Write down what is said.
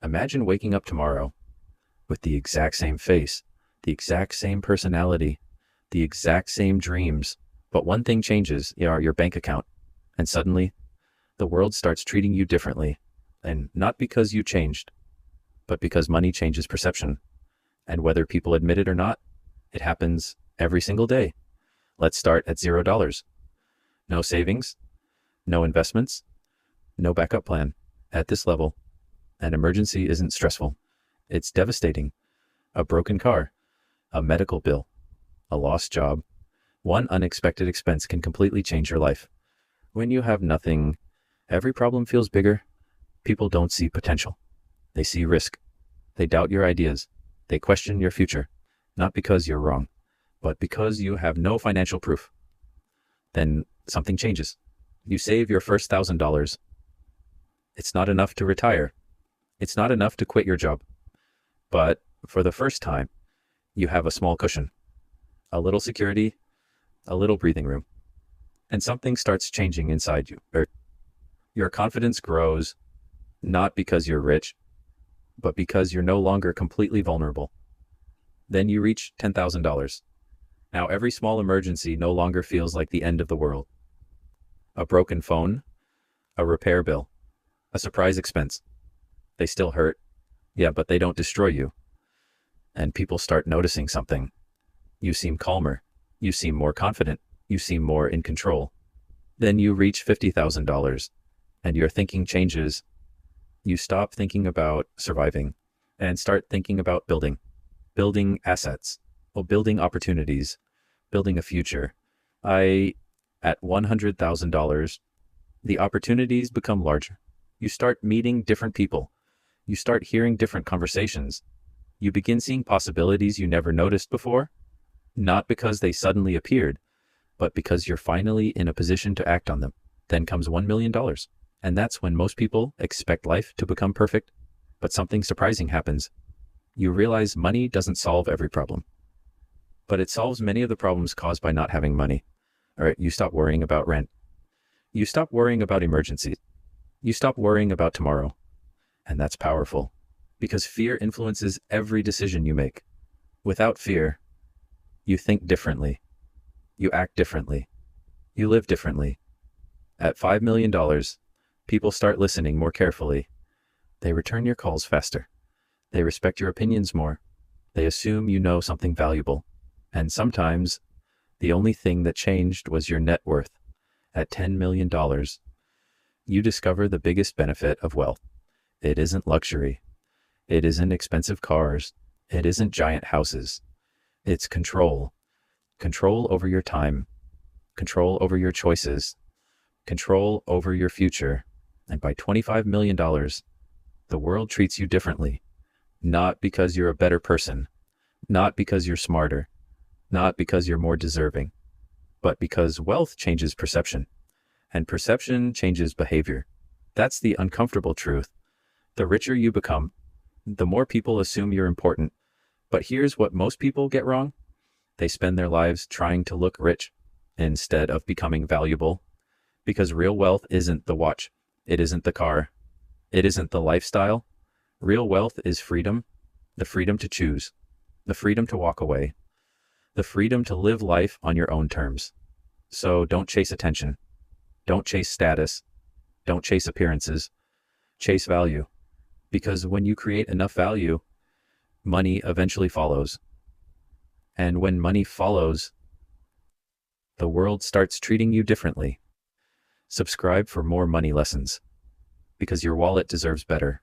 Imagine waking up tomorrow with the exact same face, the exact same personality, the exact same dreams, but one thing changes, your bank account, and suddenly the world starts treating you differently, and not because you changed, but because money changes perception. And whether people admit it or not, it happens every single day. Let's start at $0. No savings, no investments, no backup plan. At this level, an emergency isn't stressful. It's devastating. A broken car, a medical bill, a lost job. One unexpected expense can completely change your life. When you have nothing, every problem feels bigger. People don't see potential. They see risk. They doubt your ideas. They question your future, not because you're wrong, but because you have no financial proof. Then something changes. You save your first $1,000. It's not enough to retire. It's not enough to quit your job. But for the first time, you have a small cushion, a little security, a little breathing room, and something starts changing inside you. Your confidence grows, not because you're rich, but because you're no longer completely vulnerable. Then you reach $10,000. Now every small emergency no longer feels like the end of the world. A broken phone, a repair bill, a surprise expense. They still hurt, yeah, but they don't destroy you. And people start noticing something. You seem calmer. You seem more confident. You seem more in control. Then you reach $50,000 and your thinking changes. You stop thinking about surviving and start thinking about building assets, or building opportunities, building a future. At $100,000, the opportunities become larger. You start meeting different people. You start hearing different conversations. You begin seeing possibilities you never noticed before, not because they suddenly appeared, but because you're finally in a position to act on them. Then comes $1 million. And that's when most people expect life to become perfect, but something surprising happens. You realize money doesn't solve every problem, but it solves many of the problems caused by not having money. All right, you stop worrying about rent. You stop worrying about emergencies. You stop worrying about tomorrow. And that's powerful, because fear influences every decision you make. Without fear, you think differently. You act differently. You live differently. At $5 million, people start listening more carefully. They return your calls faster. They respect your opinions more. They assume you know something valuable. And sometimes, the only thing that changed was your net worth. At $10 million, you discover the biggest benefit of wealth. It isn't luxury. It isn't expensive cars. It isn't giant houses. It's control. Control over your time. Control over your choices. Control over your future. And by $25 million, the world treats you differently. Not because you're a better person. Not because you're smarter. Not because you're more deserving. But because wealth changes perception. And perception changes behavior. That's the uncomfortable truth. The richer you become, the more people assume you're important. But here's what most people get wrong. They spend their lives trying to look rich instead of becoming valuable. Because real wealth isn't the watch. It isn't the car. It isn't the lifestyle. Real wealth is freedom. The freedom to choose. The freedom to walk away. The freedom to live life on your own terms. So don't chase attention. Don't chase status. Don't chase appearances. Chase value. Because when you create enough value, money eventually follows. And when money follows, the world starts treating you differently. Subscribe for more money lessons, because your wallet deserves better.